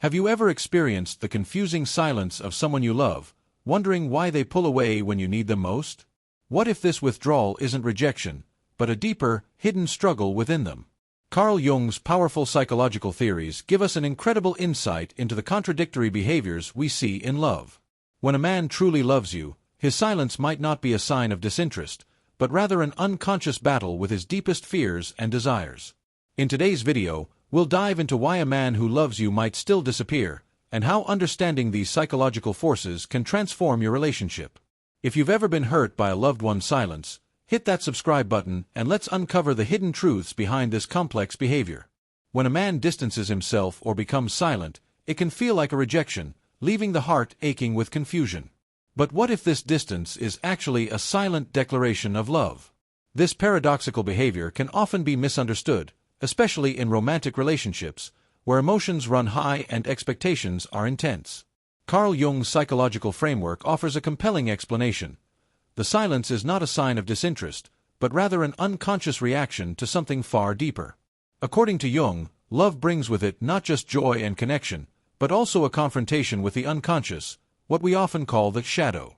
Have you ever experienced the confusing silence of someone you love, wondering why they pull away when you need them most? What if this withdrawal isn't rejection, but a deeper, hidden struggle within them? Carl Jung's powerful psychological theories give us an incredible insight into the contradictory behaviors we see in love. When a man truly loves you, his silence might not be a sign of disinterest, but rather an unconscious battle with his deepest fears and desires. In today's video, we'll dive into why a man who loves you might still disappear, and how understanding these psychological forces can transform your relationship. If you've ever been hurt by a loved one's silence, hit that subscribe button and let's uncover the hidden truths behind this complex behavior. When a man distances himself or becomes silent, it can feel like a rejection, leaving the heart aching with confusion. But what if this distance is actually a silent declaration of love? This paradoxical behavior can often be misunderstood, especially in romantic relationships, where emotions run high and expectations are intense. Carl Jung's psychological framework offers a compelling explanation. The silence is not a sign of disinterest, but rather an unconscious reaction to something far deeper. According to Jung, love brings with it not just joy and connection, but also a confrontation with the unconscious, what we often call the shadow.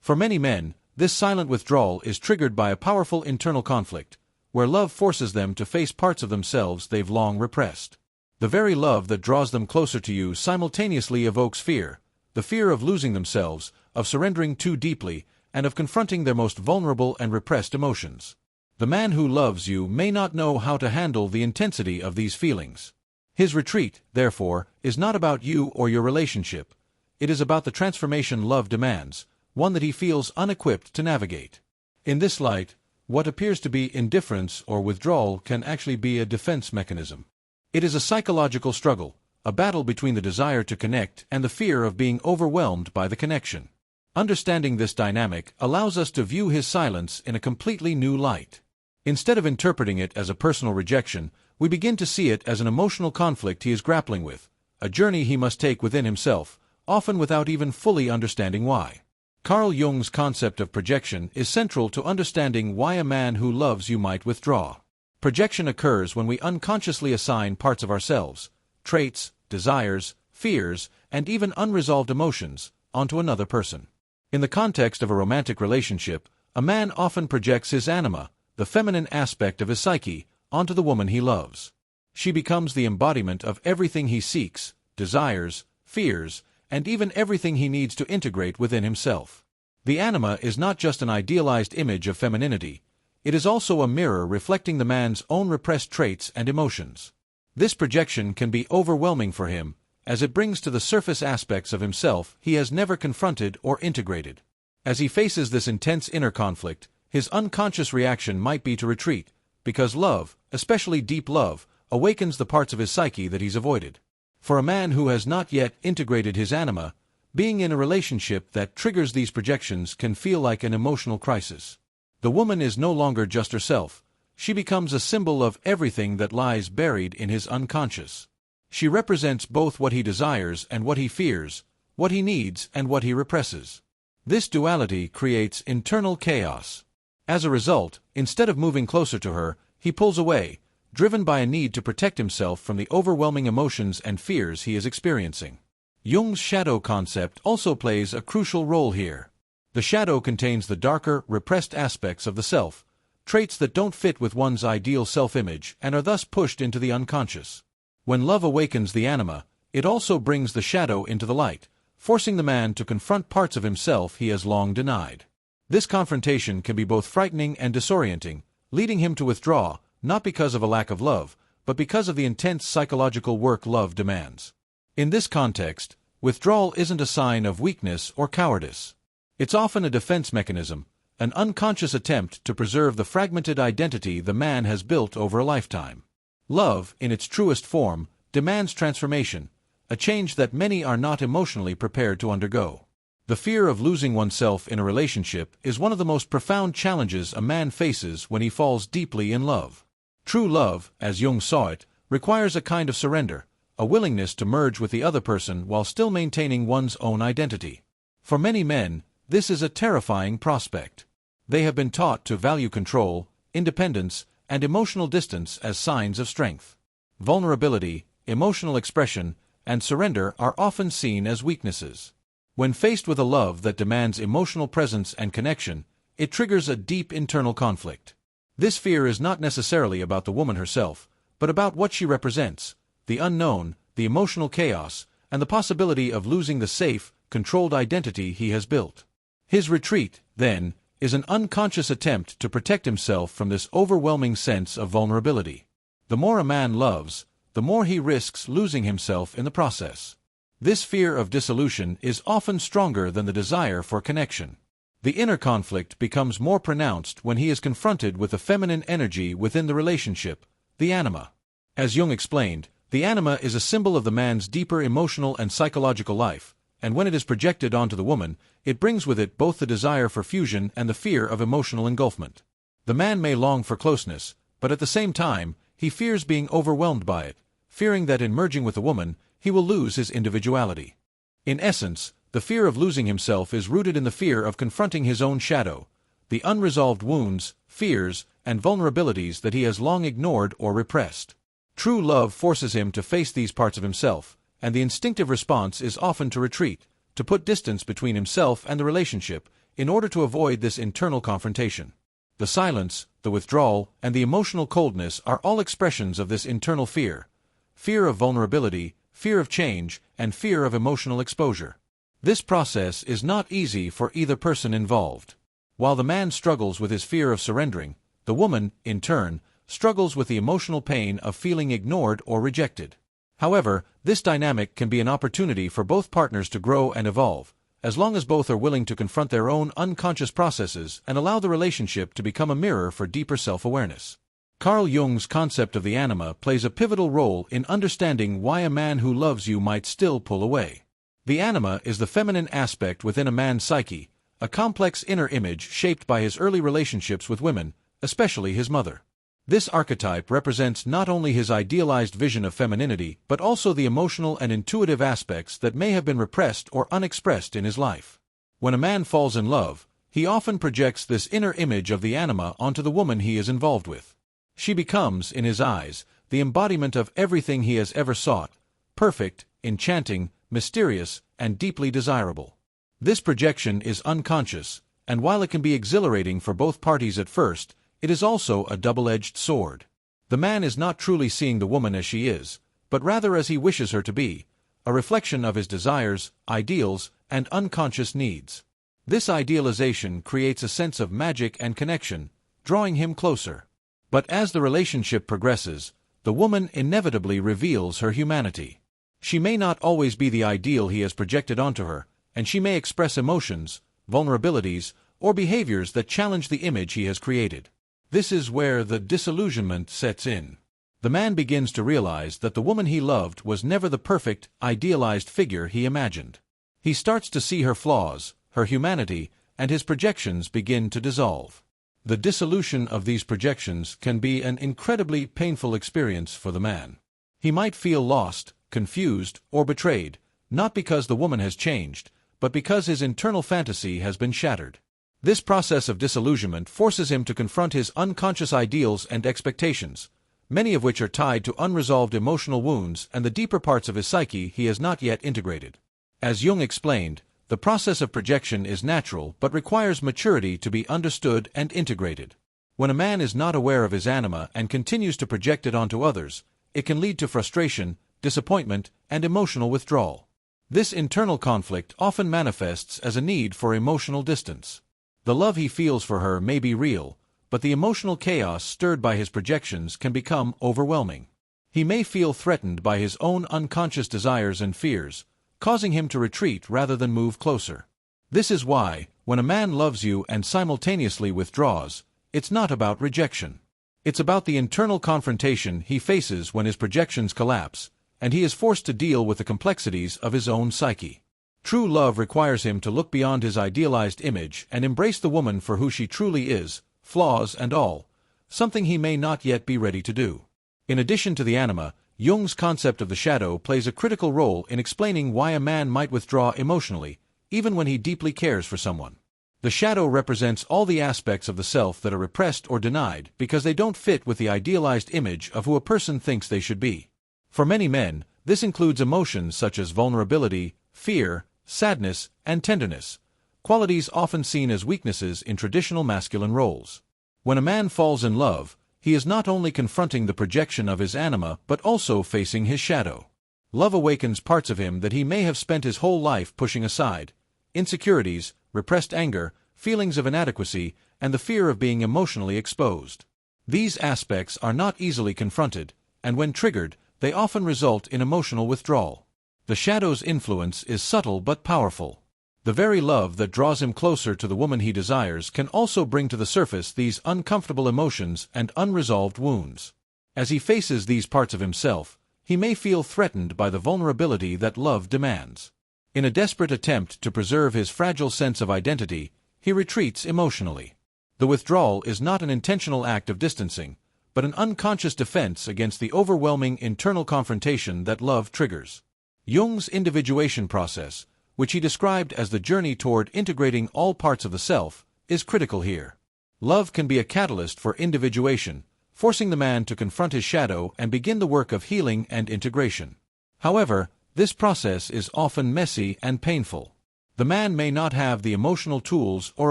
For many men, this silent withdrawal is triggered by a powerful internal conflict, where love forces them to face parts of themselves they've long repressed. The very love that draws them closer to you simultaneously evokes fear, the fear of losing themselves, of surrendering too deeply, and of confronting their most vulnerable and repressed emotions. The man who loves you may not know how to handle the intensity of these feelings. His retreat, therefore, is not about you or your relationship. It is about the transformation love demands, one that he feels unequipped to navigate. In this light, what appears to be indifference or withdrawal can actually be a defense mechanism. It is a psychological struggle, a battle between the desire to connect and the fear of being overwhelmed by the connection. Understanding this dynamic allows us to view his silence in a completely new light. Instead of interpreting it as a personal rejection, we begin to see it as an emotional conflict he is grappling with, a journey he must take within himself, often without even fully understanding why. Carl Jung's concept of projection is central to understanding why a man who loves you might withdraw. Projection occurs when we unconsciously assign parts of ourselves, traits, desires, fears, and even unresolved emotions, onto another person. In the context of a romantic relationship, a man often projects his anima, the feminine aspect of his psyche, onto the woman he loves. She becomes the embodiment of everything he seeks, desires, fears, and even everything he needs to integrate within himself. The anima is not just an idealized image of femininity, it is also a mirror reflecting the man's own repressed traits and emotions. This projection can be overwhelming for him, as it brings to the surface aspects of himself he has never confronted or integrated. As he faces this intense inner conflict, his unconscious reaction might be to retreat, because love, especially deep love, awakens the parts of his psyche that he's avoided. For a man who has not yet integrated his anima, being in a relationship that triggers these projections can feel like an emotional crisis. The woman is no longer just herself, she becomes a symbol of everything that lies buried in his unconscious. She represents both what he desires and what he fears, what he needs and what he represses. This duality creates internal chaos. As a result, instead of moving closer to her, he pulls away, driven by a need to protect himself from the overwhelming emotions and fears he is experiencing. Jung's shadow concept also plays a crucial role here. The shadow contains the darker, repressed aspects of the self, traits that don't fit with one's ideal self-image and are thus pushed into the unconscious. When love awakens the anima, it also brings the shadow into the light, forcing the man to confront parts of himself he has long denied. This confrontation can be both frightening and disorienting, leading him to withdraw, not because of a lack of love, but because of the intense psychological work love demands. In this context, withdrawal isn't a sign of weakness or cowardice. It's often a defense mechanism, an unconscious attempt to preserve the fragmented identity the man has built over a lifetime. Love, in its truest form, demands transformation, a change that many are not emotionally prepared to undergo. The fear of losing oneself in a relationship is one of the most profound challenges a man faces when he falls deeply in love. True love, as Jung saw it, requires a kind of surrender, a willingness to merge with the other person while still maintaining one's own identity. For many men, this is a terrifying prospect. They have been taught to value control, independence, and emotional distance as signs of strength. Vulnerability, emotional expression, and surrender are often seen as weaknesses. When faced with a love that demands emotional presence and connection, it triggers a deep internal conflict. This fear is not necessarily about the woman herself, but about what she represents, the unknown, the emotional chaos, and the possibility of losing the safe, controlled identity he has built. His retreat, then, is an unconscious attempt to protect himself from this overwhelming sense of vulnerability. The more a man loves, the more he risks losing himself in the process. This fear of dissolution is often stronger than the desire for connection. The inner conflict becomes more pronounced when he is confronted with the feminine energy within the relationship, the anima. As Jung explained, the anima is a symbol of the man's deeper emotional and psychological life, and when it is projected onto the woman, it brings with it both the desire for fusion and the fear of emotional engulfment. The man may long for closeness, but at the same time, he fears being overwhelmed by it, fearing that in merging with a woman, he will lose his individuality. In essence, the fear of losing himself is rooted in the fear of confronting his own shadow, the unresolved wounds, fears, and vulnerabilities that he has long ignored or repressed. True love forces him to face these parts of himself, and the instinctive response is often to retreat, to put distance between himself and the relationship, in order to avoid this internal confrontation. The silence, the withdrawal, and the emotional coldness are all expressions of this internal fear. Fear of vulnerability, fear of change, and fear of emotional exposure. This process is not easy for either person involved. While the man struggles with his fear of surrendering, the woman, in turn, struggles with the emotional pain of feeling ignored or rejected. However, this dynamic can be an opportunity for both partners to grow and evolve, as long as both are willing to confront their own unconscious processes and allow the relationship to become a mirror for deeper self-awareness. Carl Jung's concept of the anima plays a pivotal role in understanding why a man who loves you might still pull away. The anima is the feminine aspect within a man's psyche, a complex inner image shaped by his early relationships with women, especially his mother. This archetype represents not only his idealized vision of femininity but also the emotional and intuitive aspects that may have been repressed or unexpressed in his life. When a man falls in love, he often projects this inner image of the anima onto the woman he is involved with. She becomes, in his eyes, the embodiment of everything he has ever sought: perfect, enchanting, mysterious, and deeply desirable. This projection is unconscious, and while it can be exhilarating for both parties at first, it is also a double-edged sword. The man is not truly seeing the woman as she is, but rather as he wishes her to be, a reflection of his desires, ideals, and unconscious needs. This idealization creates a sense of magic and connection, drawing him closer. But as the relationship progresses, the woman inevitably reveals her humanity. She may not always be the ideal he has projected onto her, and she may express emotions, vulnerabilities, or behaviors that challenge the image he has created. This is where the disillusionment sets in. The man begins to realize that the woman he loved was never the perfect, idealized figure he imagined. He starts to see her flaws, her humanity, and his projections begin to dissolve. The dissolution of these projections can be an incredibly painful experience for the man. He might feel lost, confused, or betrayed, not because the woman has changed, but because his internal fantasy has been shattered. This process of disillusionment forces him to confront his unconscious ideals and expectations, many of which are tied to unresolved emotional wounds and the deeper parts of his psyche he has not yet integrated. As Jung explained, the process of projection is natural but requires maturity to be understood and integrated. When a man is not aware of his anima and continues to project it onto others, it can lead to frustration, disappointment, and emotional withdrawal. This internal conflict often manifests as a need for emotional distance. The love he feels for her may be real, but the emotional chaos stirred by his projections can become overwhelming. He may feel threatened by his own unconscious desires and fears, causing him to retreat rather than move closer. This is why, when a man loves you and simultaneously withdraws, it's not about rejection. It's about the internal confrontation he faces when his projections collapse, and he is forced to deal with the complexities of his own psyche. True love requires him to look beyond his idealized image and embrace the woman for who she truly is, flaws and all, something he may not yet be ready to do. In addition to the anima, Jung's concept of the shadow plays a critical role in explaining why a man might withdraw emotionally, even when he deeply cares for someone. The shadow represents all the aspects of the self that are repressed or denied because they don't fit with the idealized image of who a person thinks they should be. For many men, This includes emotions such as vulnerability, fear, sadness, and tenderness, qualities often seen as weaknesses in traditional masculine roles. When a man falls in love, he is not only confronting the projection of his anima but also facing his shadow. Love awakens parts of him that he may have spent his whole life pushing aside: insecurities, repressed anger, feelings of inadequacy, and the fear of being emotionally exposed. These aspects are not easily confronted, and when triggered, they often result in emotional withdrawal. The shadow's influence is subtle but powerful. The very love that draws him closer to the woman he desires can also bring to the surface these uncomfortable emotions and unresolved wounds. As he faces these parts of himself, he may feel threatened by the vulnerability that love demands. In a desperate attempt to preserve his fragile sense of identity, he retreats emotionally. The withdrawal is not an intentional act of distancing, but an unconscious defense against the overwhelming internal confrontation that love triggers. Jung's individuation process, which he described as the journey toward integrating all parts of the self, is critical here. Love can be a catalyst for individuation, forcing the man to confront his shadow and begin the work of healing and integration. However, this process is often messy and painful. The man may not have the emotional tools or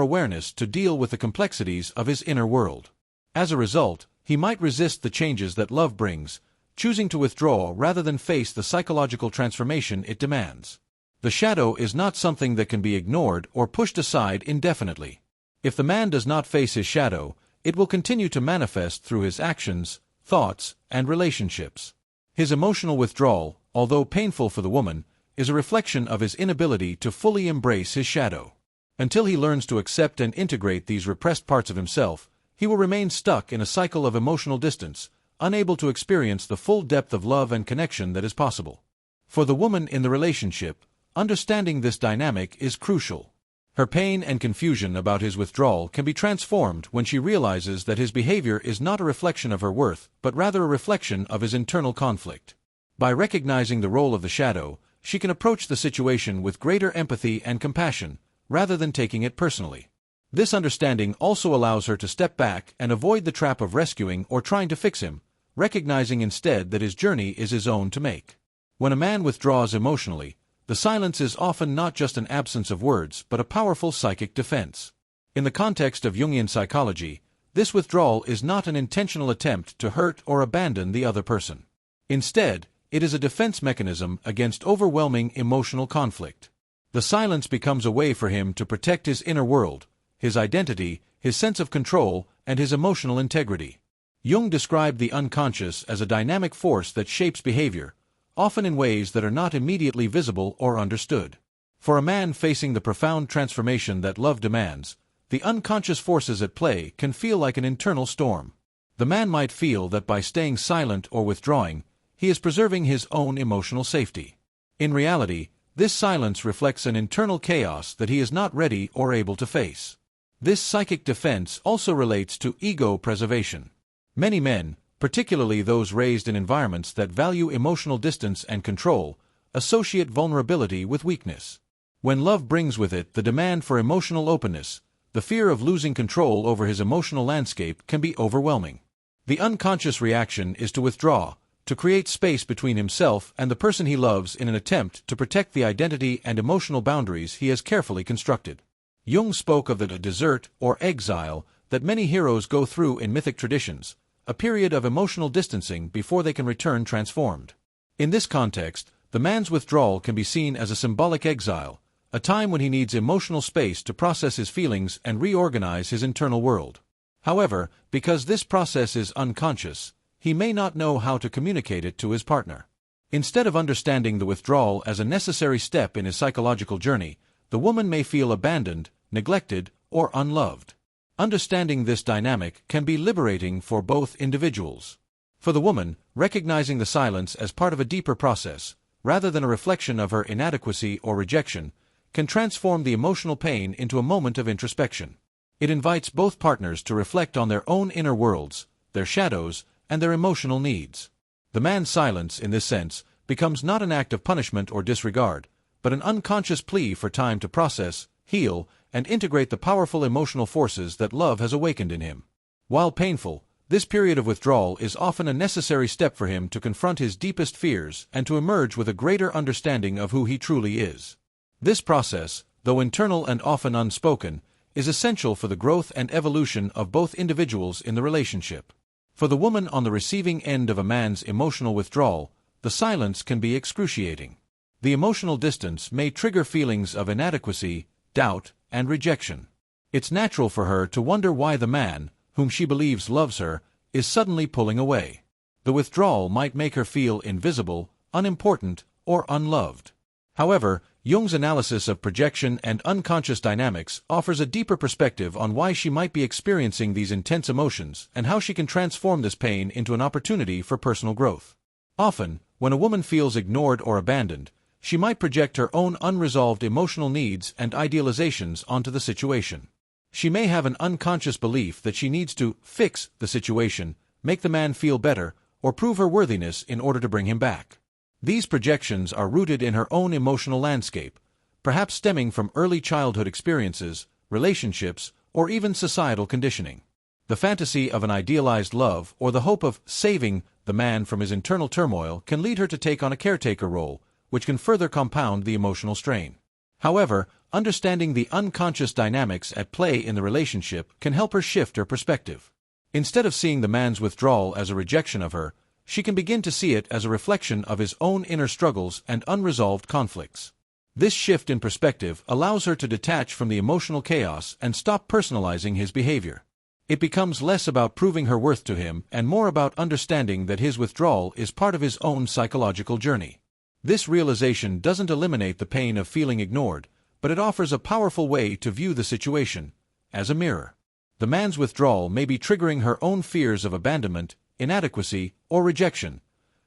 awareness to deal with the complexities of his inner world. As a result, he might resist the changes that love brings, choosing to withdraw rather than face the psychological transformation it demands. The shadow is not something that can be ignored or pushed aside indefinitely. If the man does not face his shadow, it will continue to manifest through his actions, thoughts, and relationships. His emotional withdrawal, although painful for the woman, is a reflection of his inability to fully embrace his shadow. Until he learns to accept and integrate these repressed parts of himself, he will remain stuck in a cycle of emotional distance, unable to experience the full depth of love and connection that is possible. For the woman in the relationship, understanding this dynamic is crucial. Her pain and confusion about his withdrawal can be transformed when she realizes that his behavior is not a reflection of her worth, but rather a reflection of his internal conflict. By recognizing the role of the shadow, she can approach the situation with greater empathy and compassion, rather than taking it personally. This understanding also allows her to step back and avoid the trap of rescuing or trying to fix him, recognizing instead that his journey is his own to make. When a man withdraws emotionally, the silence is often not just an absence of words but a powerful psychic defense. In the context of Jungian psychology, this withdrawal is not an intentional attempt to hurt or abandon the other person. Instead, it is a defense mechanism against overwhelming emotional conflict. The silence becomes a way for him to protect his inner world, his identity, his sense of control, and his emotional integrity. Jung described the unconscious as a dynamic force that shapes behavior, often in ways that are not immediately visible or understood. For a man facing the profound transformation that love demands, the unconscious forces at play can feel like an internal storm. The man might feel that by staying silent or withdrawing, he is preserving his own emotional safety. In reality, this silence reflects an internal chaos that he is not ready or able to face. This psychic defense also relates to ego preservation. Many men, particularly those raised in environments that value emotional distance and control, associate vulnerability with weakness. When love brings with it the demand for emotional openness, the fear of losing control over his emotional landscape can be overwhelming. The unconscious reaction is to withdraw, to create space between himself and the person he loves in an attempt to protect the identity and emotional boundaries he has carefully constructed. Jung spoke of the desert or exile that many heroes go through in mythic traditions, a period of emotional distancing before they can return transformed. In this context, the man's withdrawal can be seen as a symbolic exile, a time when he needs emotional space to process his feelings and reorganize his internal world. However, because this process is unconscious, he may not know how to communicate it to his partner. Instead of understanding the withdrawal as a necessary step in his psychological journey, the woman may feel abandoned, neglected, or unloved. Understanding this dynamic can be liberating for both individuals. For the woman, recognizing the silence as part of a deeper process, rather than a reflection of her inadequacy or rejection, can transform the emotional pain into a moment of introspection. It invites both partners to reflect on their own inner worlds, their shadows, and their emotional needs. The man's silence, in this sense, becomes not an act of punishment or disregard, but an unconscious plea for time to process, heal, and integrate the powerful emotional forces that love has awakened in him. While painful, This period of withdrawal is often a necessary step for him to confront his deepest fears and to emerge with a greater understanding of who he truly is. This process, though internal and often unspoken, is essential for the growth and evolution of both individuals in the relationship. For the woman on the receiving end of a man's emotional withdrawal, the silence can be excruciating. The emotional distance may trigger feelings of inadequacy, doubt, and rejection. It's natural for her to wonder why the man, whom she believes loves her, is suddenly pulling away. The withdrawal might make her feel invisible, unimportant, or unloved. However, Jung's analysis of projection and unconscious dynamics offers a deeper perspective on why she might be experiencing these intense emotions and how she can transform this pain into an opportunity for personal growth. Often, when a woman feels ignored or abandoned, she might project her own unresolved emotional needs and idealizations onto the situation. She may have an unconscious belief that she needs to fix the situation, make the man feel better, or prove her worthiness in order to bring him back. These projections are rooted in her own emotional landscape, perhaps stemming from early childhood experiences, relationships, or even societal conditioning. The fantasy of an idealized love or the hope of saving the man from his internal turmoil can lead her to take on a caretaker role, which can further compound the emotional strain. However, understanding the unconscious dynamics at play in the relationship can help her shift her perspective. Instead of seeing the man's withdrawal as a rejection of her, she can begin to see it as a reflection of his own inner struggles and unresolved conflicts. This shift in perspective allows her to detach from the emotional chaos and stop personalizing his behavior. It becomes less about proving her worth to him and more about understanding that his withdrawal is part of his own psychological journey. This realization doesn't eliminate the pain of feeling ignored, but it offers a powerful way to view the situation as a mirror. The man's withdrawal may be triggering her own fears of abandonment, inadequacy, or rejection,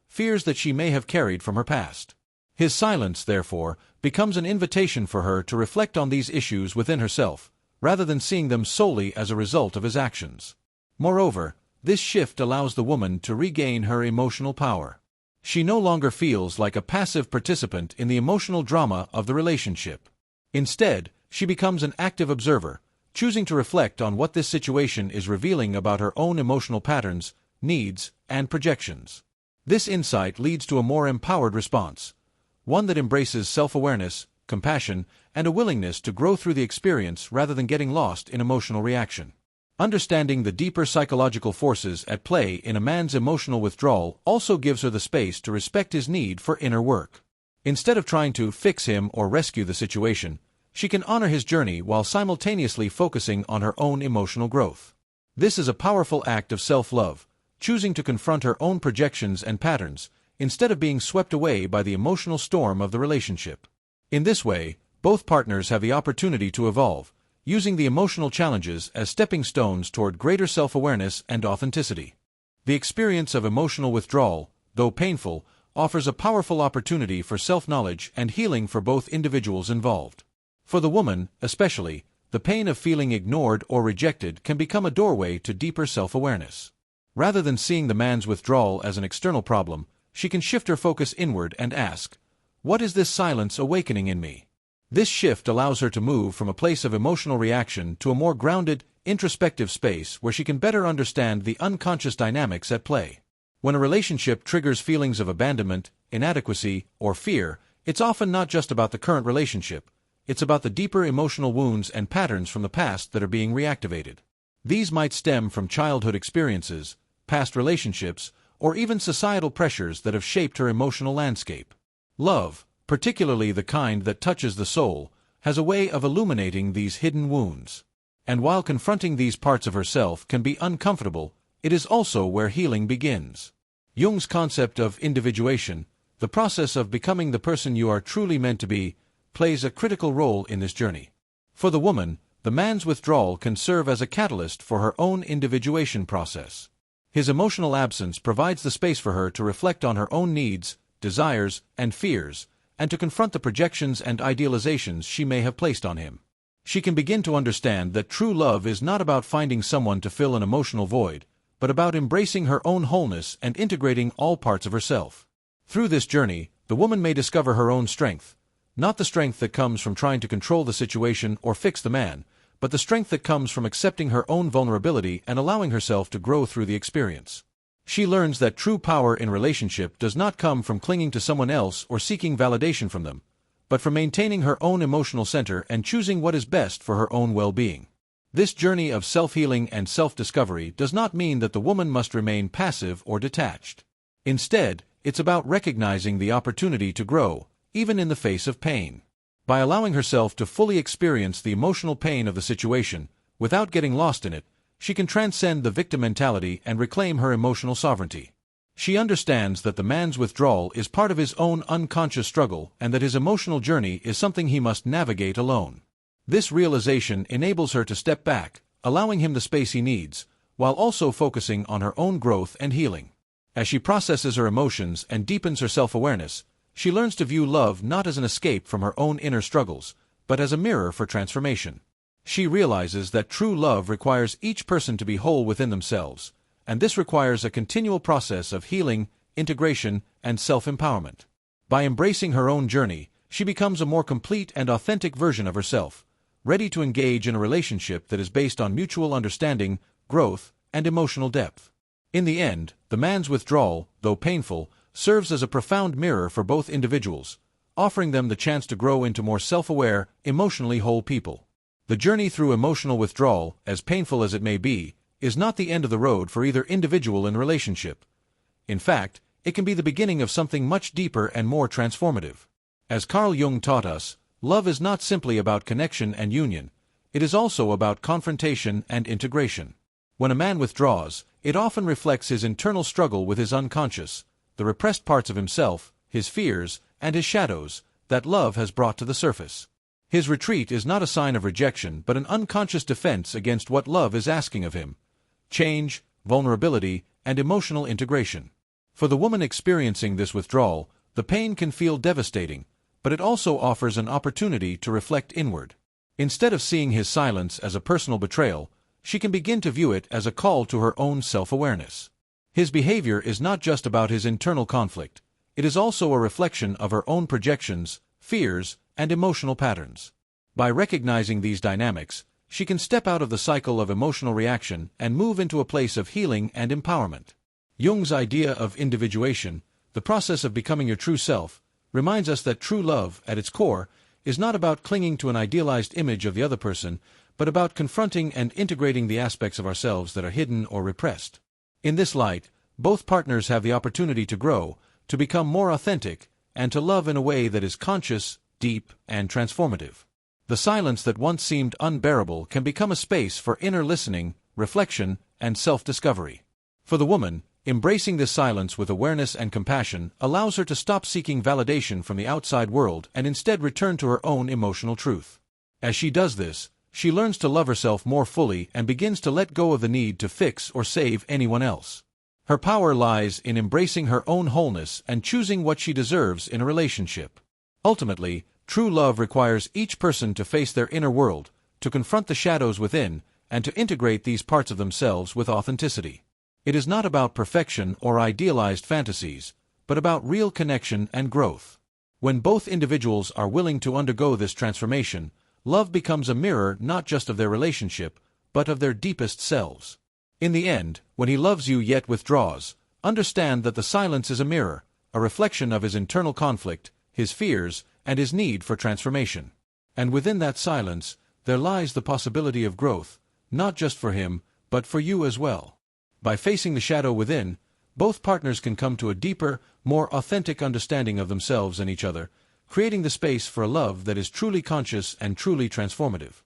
fears that she may have carried from her past. His silence, therefore, becomes an invitation for her to reflect on these issues within herself, rather than seeing them solely as a result of his actions. Moreover, this shift allows the woman to regain her emotional power. She no longer feels like a passive participant in the emotional drama of the relationship. Instead, she becomes an active observer, choosing to reflect on what this situation is revealing about her own emotional patterns, needs, and projections. This insight leads to a more empowered response, one that embraces self-awareness, compassion, and a willingness to grow through the experience rather than getting lost in emotional reaction. Understanding the deeper psychological forces at play in a man's emotional withdrawal also gives her the space to respect his need for inner work. Instead of trying to fix him or rescue the situation, she can honor his journey while simultaneously focusing on her own emotional growth. This is a powerful act of self-love, choosing to confront her own projections and patterns, instead of being swept away by the emotional storm of the relationship. In this way, both partners have the opportunity to evolve, using the emotional challenges as stepping stones toward greater self-awareness and authenticity. The experience of emotional withdrawal, though painful, offers a powerful opportunity for self-knowledge and healing for both individuals involved. For the woman, especially, the pain of feeling ignored or rejected can become a doorway to deeper self-awareness. Rather than seeing the man's withdrawal as an external problem, she can shift her focus inward and ask, "What is this silence awakening in me?" This shift allows her to move from a place of emotional reaction to a more grounded, introspective space where she can better understand the unconscious dynamics at play. When a relationship triggers feelings of abandonment, inadequacy, or fear, it's often not just about the current relationship. It's about the deeper emotional wounds and patterns from the past that are being reactivated. These might stem from childhood experiences, past relationships, or even societal pressures that have shaped her emotional landscape. Love, particularly the kind that touches the soul, has a way of illuminating these hidden wounds. And while confronting these parts of herself can be uncomfortable, it is also where healing begins. Jung's concept of individuation, the process of becoming the person you are truly meant to be, plays a critical role in this journey. For the woman, the man's withdrawal can serve as a catalyst for her own individuation process. His emotional absence provides the space for her to reflect on her own needs, desires, and fears, and to confront the projections and idealizations she may have placed on him. She can begin to understand that true love is not about finding someone to fill an emotional void, but about embracing her own wholeness and integrating all parts of herself. Through this journey, the woman may discover her own strength, not the strength that comes from trying to control the situation or fix the man, but the strength that comes from accepting her own vulnerability and allowing herself to grow through the experience. She learns that true power in relationship does not come from clinging to someone else or seeking validation from them, but from maintaining her own emotional center and choosing what is best for her own well-being. This journey of self-healing and self-discovery does not mean that the woman must remain passive or detached. Instead, it's about recognizing the opportunity to grow, even in the face of pain. By allowing herself to fully experience the emotional pain of the situation, without getting lost in it, she can transcend the victim mentality and reclaim her emotional sovereignty. She understands that the man's withdrawal is part of his own unconscious struggle and that his emotional journey is something he must navigate alone. This realization enables her to step back, allowing him the space he needs, while also focusing on her own growth and healing. As she processes her emotions and deepens her self-awareness, she learns to view love not as an escape from her own inner struggles, but as a mirror for transformation. She realizes that true love requires each person to be whole within themselves, and this requires a continual process of healing, integration, and self-empowerment. By embracing her own journey, she becomes a more complete and authentic version of herself, ready to engage in a relationship that is based on mutual understanding, growth, and emotional depth. In the end, the man's withdrawal, though painful, serves as a profound mirror for both individuals, offering them the chance to grow into more self-aware, emotionally whole people. The journey through emotional withdrawal, as painful as it may be, is not the end of the road for either individual in relationship. In fact, it can be the beginning of something much deeper and more transformative. As Carl Jung taught us, love is not simply about connection and union, it is also about confrontation and integration. When a man withdraws, it often reflects his internal struggle with his unconscious, the repressed parts of himself, his fears, and his shadows, that love has brought to the surface. His retreat is not a sign of rejection but an unconscious defense against what love is asking of him: change, vulnerability, and emotional integration. For the woman experiencing this withdrawal, the pain can feel devastating, but it also offers an opportunity to reflect inward. Instead of seeing his silence as a personal betrayal, she can begin to view it as a call to her own self-awareness. His behavior is not just about his internal conflict, it is also a reflection of her own projections, fears, and emotional patterns. By recognizing these dynamics, she can step out of the cycle of emotional reaction and move into a place of healing and empowerment. Jung's idea of individuation, the process of becoming your true self, reminds us that true love, at its core, is not about clinging to an idealized image of the other person, but about confronting and integrating the aspects of ourselves that are hidden or repressed. In this light, both partners have the opportunity to grow, to become more authentic, and to love in a way that is conscious, deep, and transformative. The silence that once seemed unbearable can become a space for inner listening, reflection, and self-discovery. For the woman, embracing this silence with awareness and compassion allows her to stop seeking validation from the outside world and instead return to her own emotional truth. As she does this, she learns to love herself more fully and begins to let go of the need to fix or save anyone else. Her power lies in embracing her own wholeness and choosing what she deserves in a relationship. Ultimately, true love requires each person to face their inner world, to confront the shadows within, and to integrate these parts of themselves with authenticity. It is not about perfection or idealized fantasies, but about real connection and growth. When both individuals are willing to undergo this transformation, love becomes a mirror not just of their relationship, but of their deepest selves. In the end, when he loves you yet withdraws, understand that the silence is a mirror, a reflection of his internal conflict, his fears, and his need for transformation. And within that silence, there lies the possibility of growth, not just for him, but for you as well. By facing the shadow within, both partners can come to a deeper, more authentic understanding of themselves and each other, creating the space for a love that is truly conscious and truly transformative.